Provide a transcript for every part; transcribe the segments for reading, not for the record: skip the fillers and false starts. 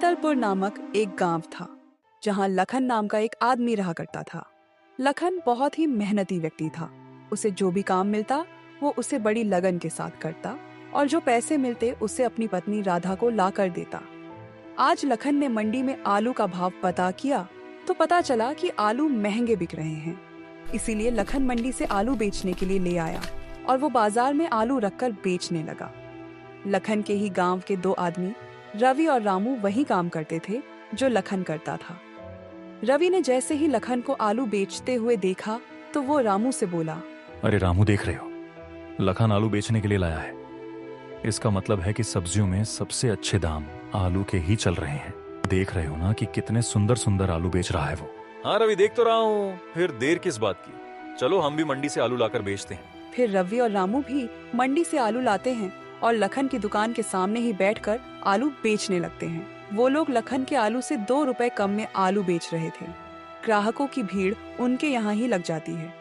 शीतलपुर नामक एक गांव था जहां लखन नाम का एक आदमी रहा करता था। लखन बहुत ही मेहनती व्यक्ति था। उसे जो भी काम मिलता वो उसे बड़ी लगन के साथ करता और जो पैसे मिलते उसे अपनी पत्नी राधा को ला कर देता। आज लखन ने मंडी में आलू का भाव पता किया तो पता चला कि आलू महंगे बिक रहे हैं। इसीलिए लखन मंडी से आलू बेचने के लिए ले आया और वो बाजार में आलू रखकर बेचने लगा। लखन के ही गांव के दो आदमी रवि और रामू वही काम करते थे जो लखन करता था। रवि ने जैसे ही लखन को आलू बेचते हुए देखा तो वो रामू से बोला, अरे रामू, देख रहे हो, लखन आलू बेचने के लिए लाया है। इसका मतलब है कि सब्जियों में सबसे अच्छे दाम आलू के ही चल रहे हैं। देख रहे हो ना कि कितने सुंदर सुंदर आलू बेच रहा है वो। हाँ रवि, देख तो रहा हूँ, फिर देर किस बात की, चलो हम भी मंडी से आलू लाकर बेचते हैं। फिर रवि और रामू भी मंडी से आलू लाते हैं और लखन की दुकान के सामने ही बैठकर आलू बेचने लगते हैं। वो लोग लखन के आलू से 2 रुपए कम में आलू बेच रहे थे। ग्राहकों की भीड़ उनके यहाँ ही लग जाती है।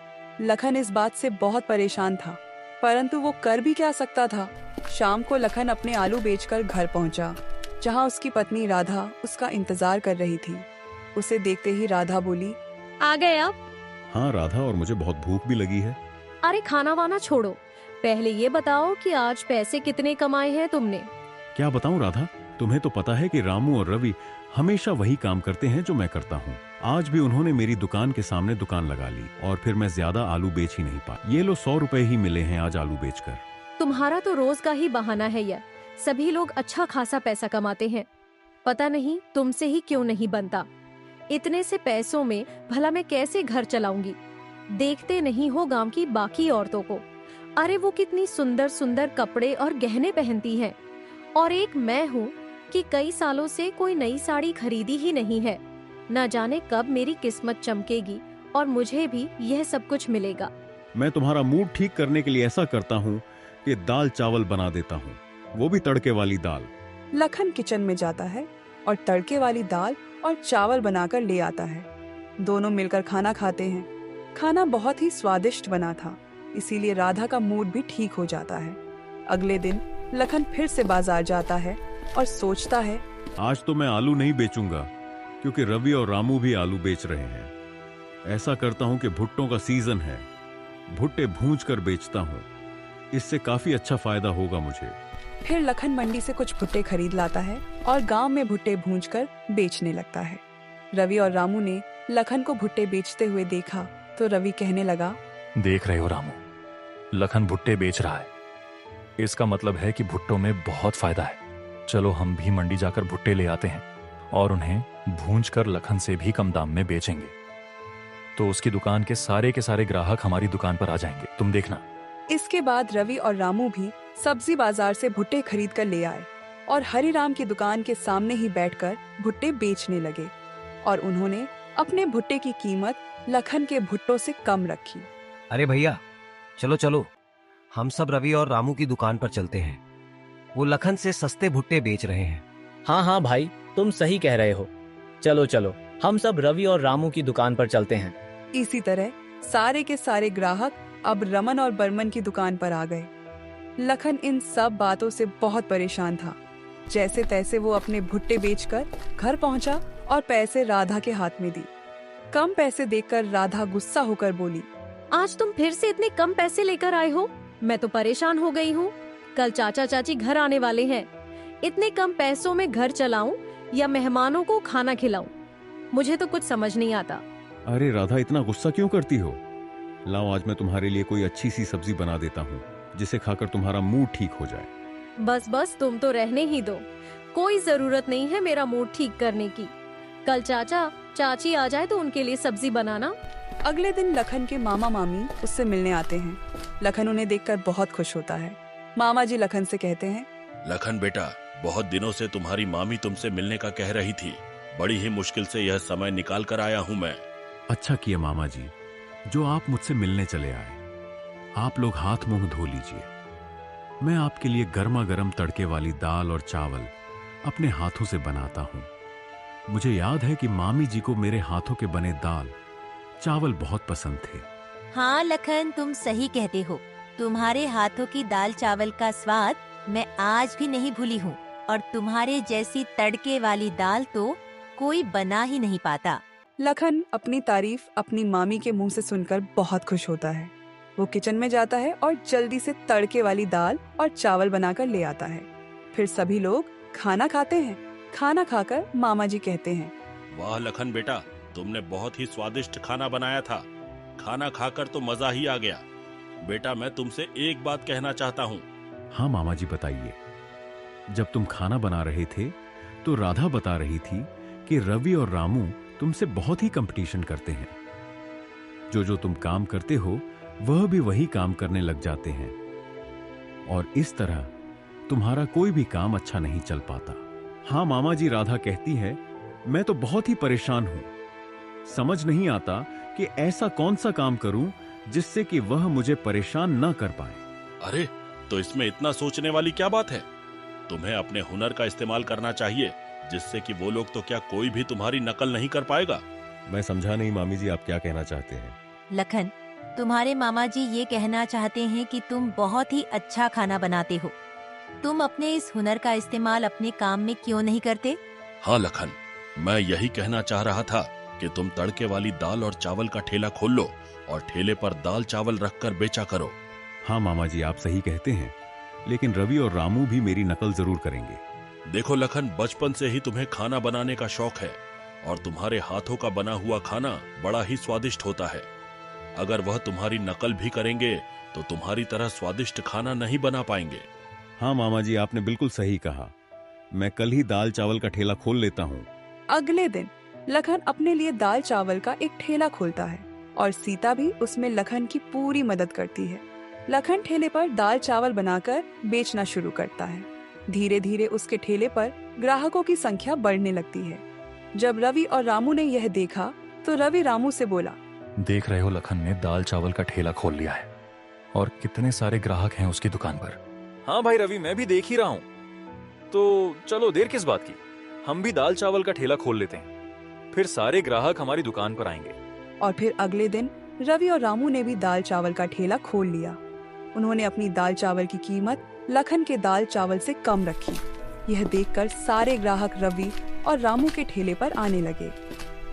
लखन इस बात से बहुत परेशान था, परंतु वो कर भी क्या सकता था। शाम को लखन अपने आलू बेचकर घर पहुंचा, जहां उसकी पत्नी राधा उसका इंतजार कर रही थी। उसे देखते ही राधा बोली, आ गए आप? हाँ राधा, और मुझे बहुत भूख भी लगी है। अरे खाना वाना छोड़ो, पहले ये बताओ कि आज पैसे कितने कमाए हैं तुमने? क्या बताऊं राधा, तुम्हें तो पता है कि रामू और रवि हमेशा वही काम करते हैं जो मैं करता हूँ। आज भी उन्होंने मेरी दुकान के सामने दुकान लगा ली और फिर मैं ज्यादा आलू बेच ही नहीं पाया। ये लो 100 रुपए ही मिले हैं आज आलू बेचकर। तुम्हारा तो रोज का ही बहाना है यार। सभी लोग अच्छा खासा पैसा कमाते हैं, पता नहीं तुमसे ही क्यों नहीं बनता। इतने से पैसों में भला मैं कैसे घर चलाऊंगी? देखते नहीं हो गांव की बाकी औरतों को, अरे वो कितनी सुंदर सुंदर कपड़े और गहने पहनती हैं, और एक मैं हूँ कि कई सालों से कोई नई साड़ी खरीदी ही नहीं है। न जाने कब मेरी किस्मत चमकेगी और मुझे भी यह सब कुछ मिलेगा। मैं तुम्हारा मूड ठीक करने के लिए ऐसा करता हूँ कि दाल चावल बना देता हूँ, वो भी तड़के वाली दाल। लखन किचन में जाता है और तड़के वाली दाल और चावल बनाकर ले आता है। दोनों मिलकर खाना खाते हैं। खाना बहुत ही स्वादिष्ट बना था, इसीलिए राधा का मूड भी ठीक हो जाता है। अगले दिन लखन फिर से बाजार जाता है और सोचता है, आज तो मैं आलू नहीं बेचूंगा क्योंकि रवि और रामू भी आलू बेच रहे हैं। ऐसा करता हूँ कि भुट्टों का सीजन है, भुट्टे भूंज कर बेचता हूँ, इससे काफी अच्छा फायदा होगा मुझे। फिर लखन मंडी से कुछ भुट्टे खरीद लाता है और गांव में भुट्टे भूंजकर बेचने लगता है। रवि और रामू ने लखन को भुट्टे बेचते हुए देखा तो रवि कहने लगा, देख रहे हो रामू, लखन भुट्टे बेच रहा है। इसका मतलब है कि भुट्टों में बहुत फायदा है। चलो हम भी मंडी जाकर भुट्टे ले आते हैं और उन्हें भूंज कर लखन से भी कम दाम में बेचेंगे, तो उसकी दुकान के सारे ग्राहक हमारी दुकान पर आ जाएंगे, तुम देखना। इसके बाद रवि और रामू भी सब्जी बाजार से भुट्टे खरीद कर ले आए और हरिराम की दुकान के सामने ही बैठकर भुट्टे बेचने लगे और उन्होंने अपने भुट्टे की कीमत लखन के भुट्टों से कम रखी। अरे भैया, चलो चलो, हम सब रवि और रामू की दुकान पर चलते हैं। वो लखन से सस्ते भुट्टे बेच रहे हैं। हाँ हाँ भाई, तुम सही कह रहे हो। चलो चलो, हम सब रवि और रामू की दुकान पर चलते हैं। इसी तरह सारे के सारे ग्राहक अब रमन और बर्मन की दुकान पर आ गए। लखन इन सब बातों से बहुत परेशान था। जैसे तैसे वो अपने भुट्टे बेचकर घर पहुंचा और पैसे राधा के हाथ में दी। कम पैसे देखकर राधा गुस्सा होकर बोली, आज तुम फिर से इतने कम पैसे लेकर आए हो? मैं तो परेशान हो गई हूँ। कल चाचा चाची घर आने वाले हैं। इतने कम पैसों में घर चलाऊं या मेहमानों को खाना खिलाऊं? मुझे तो कुछ समझ नहीं आता। अरे राधा, इतना गुस्सा क्यों करती हो? लाओ, आज मैं तुम्हारे लिए कोई अच्छी सी सब्जी बना देता हूँ जिसे खाकर तुम्हारा मूड ठीक हो जाए। बस बस, तुम तो रहने ही दो। कोई जरूरत नहीं है मेरा मूड ठीक करने की। कल चाचा चाची आ जाए तो उनके लिए सब्जी बनाना। अगले दिन लखन के मामा मामी उससे मिलने आते हैं। लखन उन्हें देखकर बहुत खुश होता है। मामा जी लखन से कहते हैं, लखन बेटा, बहुत दिनों से तुम्हारी मामी तुमसे मिलने का कह रही थी। बड़ी ही मुश्किल से यह समय निकाल कर आया हूँ मैं। अच्छा किया मामा जी, जो आप मुझसे मिलने चले आए। आप लोग हाथ मुंह धो लीजिए। मैं आपके लिए गर्मा गर्म तड़के वाली दाल और चावल अपने हाथों से बनाता हूँ। मुझे याद है कि मामी जी को मेरे हाथों के बने दाल चावल बहुत पसंद थे। हाँ लखन, तुम सही कहते हो। तुम्हारे हाथों की दाल चावल का स्वाद मैं आज भी नहीं भूली हूँ। और तुम्हारे जैसी तड़के वाली दाल तो कोई बना ही नहीं पाता। लखन अपनी तारीफ अपनी मामी के मुंह से सुनकर बहुत खुश होता है। वो किचन में जाता है और जल्दी से तड़के वाली दाल और चावल बनाकर ले आता है। फिर सभी लोग खाना खाते हैं। खाना खाकर मामा जी कहते हैं, वाह लखन बेटा, तुमने बहुत ही स्वादिष्ट खाना बनाया था। खाना खाकर तो मजा ही आ गया। बेटा मैं तुमसे एक बात कहना चाहता हूँ। हाँ मामा जी बताइए। जब तुम खाना बना रहे थे तो राधा बता रही थी कि रवि और रामू तुमसे बहुत ही कंपटीशन करते हैं। जो जो तुम काम करते हो वह भी वही काम करने लग जाते हैं और इस तरह तुम्हारा कोई भी काम अच्छा नहीं चल पाता। हाँ मामा जी, राधा कहती है मैं तो बहुत ही परेशान हूं। समझ नहीं आता कि ऐसा कौन सा काम करूं जिससे कि वह मुझे परेशान न कर पाए। अरे तो इसमें इतना सोचने वाली क्या बात है? तुम्हें अपने हुनर का इस्तेमाल करना चाहिए, जिससे कि वो लोग तो क्या कोई भी तुम्हारी नकल नहीं कर पाएगा। मैं समझा नहीं मामी जी, आप क्या कहना चाहते हैं? लखन, तुम्हारे मामा जी ये कहना चाहते हैं कि तुम बहुत ही अच्छा खाना बनाते हो। तुम अपने इस हुनर का इस्तेमाल अपने काम में क्यों नहीं करते? हाँ लखन, मैं यही कहना चाह रहा था कि तुम तड़के वाली दाल और चावल का ठेला खोल लो और ठेले पर दाल चावल रखकर बेचा करो। हाँ मामा जी, आप सही कहते हैं, लेकिन रवि और रामू भी मेरी नकल जरूर करेंगे। देखो लखन, बचपन से ही तुम्हें खाना बनाने का शौक है और तुम्हारे हाथों का बना हुआ खाना बड़ा ही स्वादिष्ट होता है। अगर वह तुम्हारी नकल भी करेंगे तो तुम्हारी तरह स्वादिष्ट खाना नहीं बना पाएंगे। हाँ मामा जी, आपने बिल्कुल सही कहा। मैं कल ही दाल चावल का ठेला खोल लेता हूँ। अगले दिन लखन अपने लिए दाल चावल का एक ठेला खोलता है और सीता भी उसमें लखन की पूरी मदद करती है। लखन ठेले पर दाल चावल बनाकर बेचना शुरू करता है। धीरे धीरे उसके ठेले पर ग्राहकों की संख्या बढ़ने लगती है। जब रवि और रामू ने यह देखा तो रवि रामू से बोला, देख रहे हो, लखन ने दाल चावल का ठेला खोल लिया है और कितने सारे ग्राहक हैं उसकी दुकान पर। हाँ भाई रवि, मैं भी देख ही रहा हूँ। तो चलो देर किस बात की, हम भी दाल चावल का ठेला खोल लेते हैं, फिर सारे ग्राहक हमारी दुकान पर आएंगे। और फिर अगले दिन रवि और रामू ने भी दाल चावल का ठेला खोल लिया। उन्होंने अपनी दाल चावल की कीमत लखन के दाल चावल से कम रखी। यह देखकर सारे ग्राहक रवि और रामू के ठेले पर आने लगे।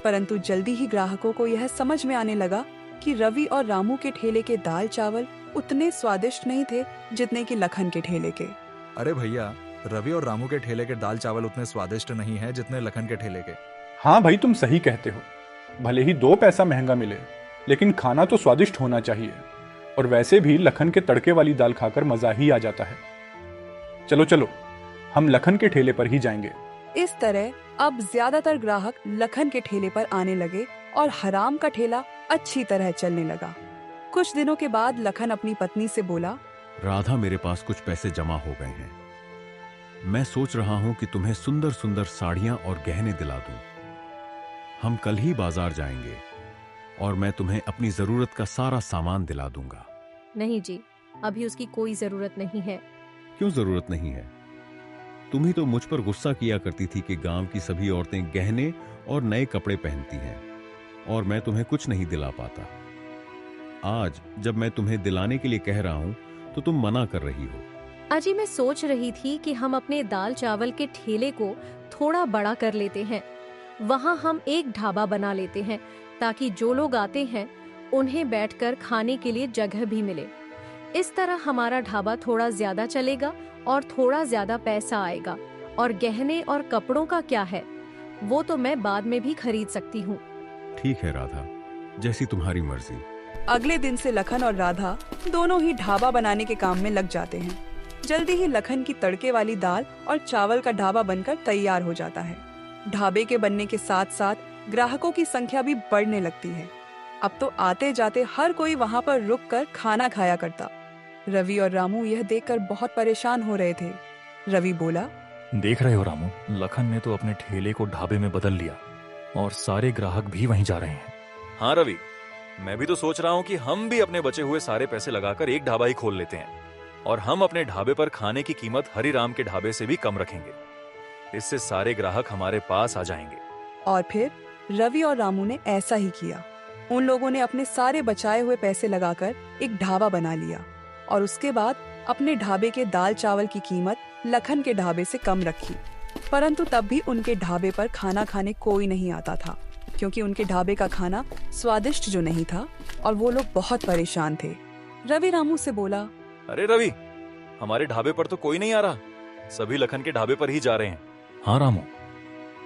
परंतु जल्दी ही ग्राहकों को यह समझ में आने लगा कि रवि और रामू के ठेले के दाल चावल उतने स्वादिष्ट नहीं थे जितने कि लखन के ठेले के। अरे भैया, रवि और रामू के ठेले के दाल चावल उतने स्वादिष्ट नहीं है जितने लखन के ठेले के। हाँ भाई, तुम सही कहते हो। भले ही 2 पैसा महंगा मिले, लेकिन खाना तो स्वादिष्ट होना चाहिए। और वैसे भी लखन के तड़के वाली दाल खाकर मजा ही आ जाता है। चलो चलो, हम लखन के ठेले पर ही जाएंगे। इस तरह अब ज्यादातर ग्राहक लखन के ठेले पर आने लगे और हराम का ठेला अच्छी तरह चलने लगा। कुछ दिनों के बाद लखन अपनी पत्नी से बोला, राधा, मेरे पास कुछ पैसे जमा हो गए हैं। मैं सोच रहा हूं कि तुम्हें सुंदर सुंदर साड़ियां और गहने दिला दूं। हम कल ही बाजार जाएंगे और मैं तुम्हें अपनी जरूरत का सारा सामान दिला दूंगा। नहीं जी, अभी उसकी कोई जरूरत नहीं है। क्यों जरूरत नहीं है? तुम ही तो मुझ पर गुस्सा किया करती थी कि गांव की सभी औरतें गहने और नए कपड़े पहनती हैं और मैं तुम्हें कुछ नहीं दिला पाता। आज जब मैं तुम्हें दिलाने के लिए कह रहा हूं तो तुम मना कर रही हो। अजी, मैं सोच रही थी कि हम अपने दाल चावल के ठेले को थोड़ा बड़ा कर लेते हैं। वहाँ हम एक ढाबा बना लेते हैं ताकि जो लोग आते हैं उन्हें बैठकर खाने के लिए जगह भी मिले। इस तरह हमारा ढाबा थोड़ा ज्यादा चलेगा और थोड़ा ज्यादा पैसा आएगा। और गहने और कपड़ों का क्या है, वो तो मैं बाद में भी खरीद सकती हूँ। ठीक है राधा, जैसी तुम्हारी मर्जी। अगले दिन से लखन और राधा दोनों ही ढाबा बनाने के काम में लग जाते हैं। जल्दी ही लखन की तड़के वाली दाल और चावल का ढाबा बनकर तैयार हो जाता है। ढाबे के बनने के साथ साथ ग्राहकों की संख्या भी बढ़ने लगती है। अब तो आते जाते हर कोई वहाँ पर रुककर खाना खाया करता। रवि और रामू यह देखकर बहुत परेशान हो रहे थे। रवि बोला, देख रहे हो रामू, लखन ने तो अपने ठेले को ढाबे में बदल लिया और सारे ग्राहक भी वहीं जा रहे हैं। हाँ रवि, मैं भी तो सोच रहा हूँ कि हम भी अपने बचे हुए सारे पैसे लगाकर एक ढाबा ही खोल लेते हैं और हम अपने ढाबे पर खाने की कीमत हरिराम के ढाबे से भी कम रखेंगे। इससे सारे ग्राहक हमारे पास आ जाएंगे। और फिर रवि और रामू ने ऐसा ही किया। उन लोगों ने अपने सारे बचाए हुए पैसे लगाकर एक ढाबा बना लिया और उसके बाद अपने ढाबे के दाल चावल की कीमत लखन के ढाबे से कम रखी, परंतु तब भी उनके ढाबे पर खाना खाने कोई नहीं आता था, क्योंकि उनके ढाबे का खाना स्वादिष्ट जो नहीं था और वो लोग बहुत परेशान थे। रवि रामू से बोला, अरे रवि, हमारे ढाबे पर तो कोई नहीं आ रहा, सभी लखन के ढाबे पर ही जा रहे हैं। हाँ रामू,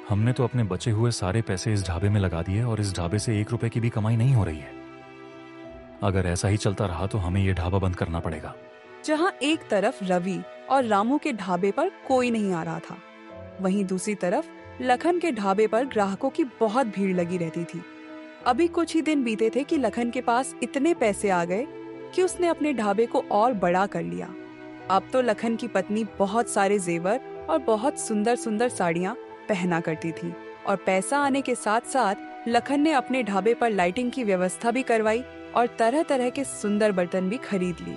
हमने तो अपने बचे हुए सारे पैसे इस ढाबे में लगा दिए और इस ढाबे से 1 रुपए की भी कमाई नहीं हो रही है। अगर ऐसा ही चलता रहा तो हमें ये ढाबा बंद करना पड़ेगा। जहाँ एक तरफ रवि और रामू के ढाबे पर कोई नहीं आ रहा था, वहीं दूसरी तरफ लखन के ढाबे पर ग्राहकों की बहुत भीड़ लगी रहती थी। अभी कुछ ही दिन बीते थे कि लखन के पास इतने पैसे आ गए कि उसने अपने ढाबे को और बड़ा कर लिया। अब तो लखन की पत्नी बहुत सारे जेवर और बहुत सुंदर सुंदर साड़ियाँ पहना करती थी, और पैसा आने के साथ साथ लखन ने अपने ढाबे पर लाइटिंग की व्यवस्था भी करवाई और तरह तरह के सुंदर बर्तन भी खरीद ली।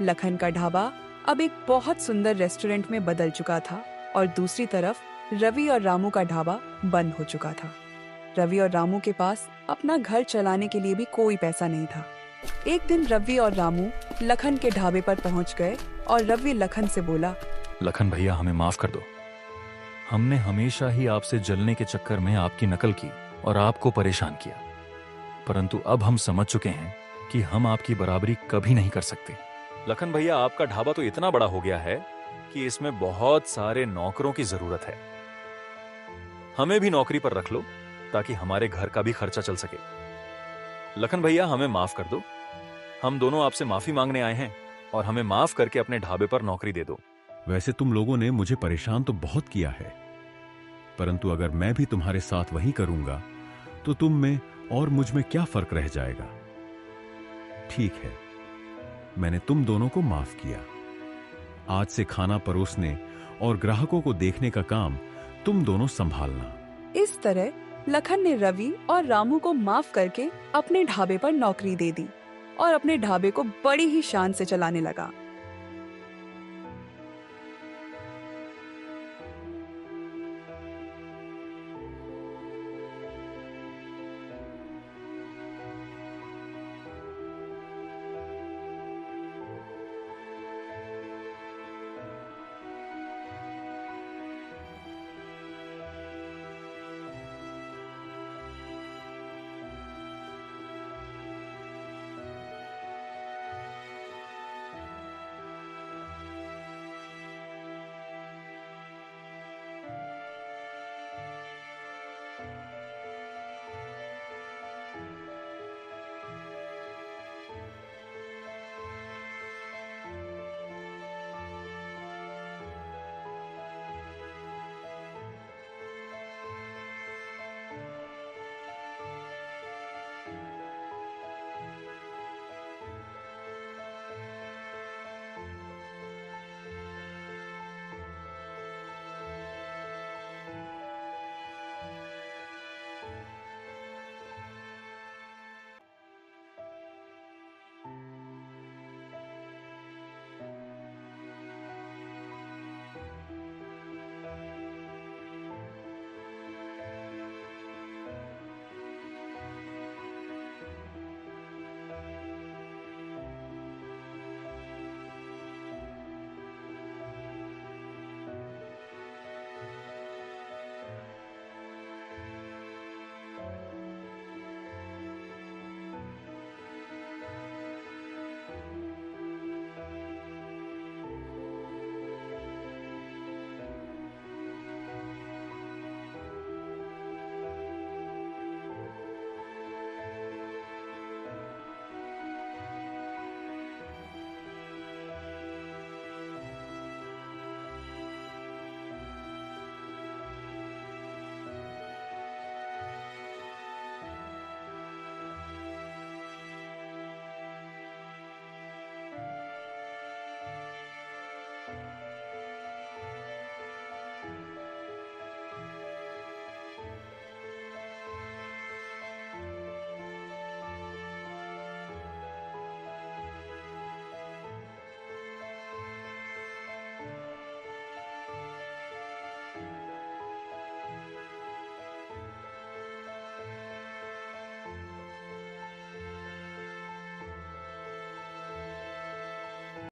लखन का ढाबा अब एक बहुत सुंदर रेस्टोरेंट में बदल चुका था और दूसरी तरफ रवि और रामू का ढाबा बंद हो चुका था। रवि और रामू के पास अपना घर चलाने के लिए भी कोई पैसा नहीं था। एक दिन रवि और रामू लखन के ढाबे पर पहुंच गए और रवि लखन से बोला, लखन भैया, हमें माफ कर दो। हमने हमेशा ही आपसे जलने के चक्कर में आपकी नकल की और आपको परेशान किया, परंतु अब हम समझ चुके हैं कि हम आपकी बराबरी कभी नहीं कर सकते। लखन भैया, आपका ढाबा तो इतना बड़ा हो गया है कि इसमें बहुत सारे नौकरों की जरूरत है। हमें भी नौकरी पर रख लो ताकि हमारे घर का भी खर्चा चल सके। लखन भैया, हमें माफ कर दो। हम दोनों आपसे माफी मांगने आए हैं और हमें माफ करके अपने ढाबे पर नौकरी दे दो। वैसे तुम लोगों ने मुझे परेशान तो बहुत किया है, परंतु अगर मैं भी तुम्हारे साथ वही करूंगा तो तुम में और मुझ में क्या फर्क रह जाएगा। ठीक है, मैंने तुम दोनों को माफ किया। आज से खाना परोसने और ग्राहकों को देखने का काम तुम दोनों संभालना। इस तरह लखन ने रवि और रामू को माफ करके अपने ढाबे पर नौकरी दे दी और अपने ढाबे को बड़ी ही शान से चलाने लगा।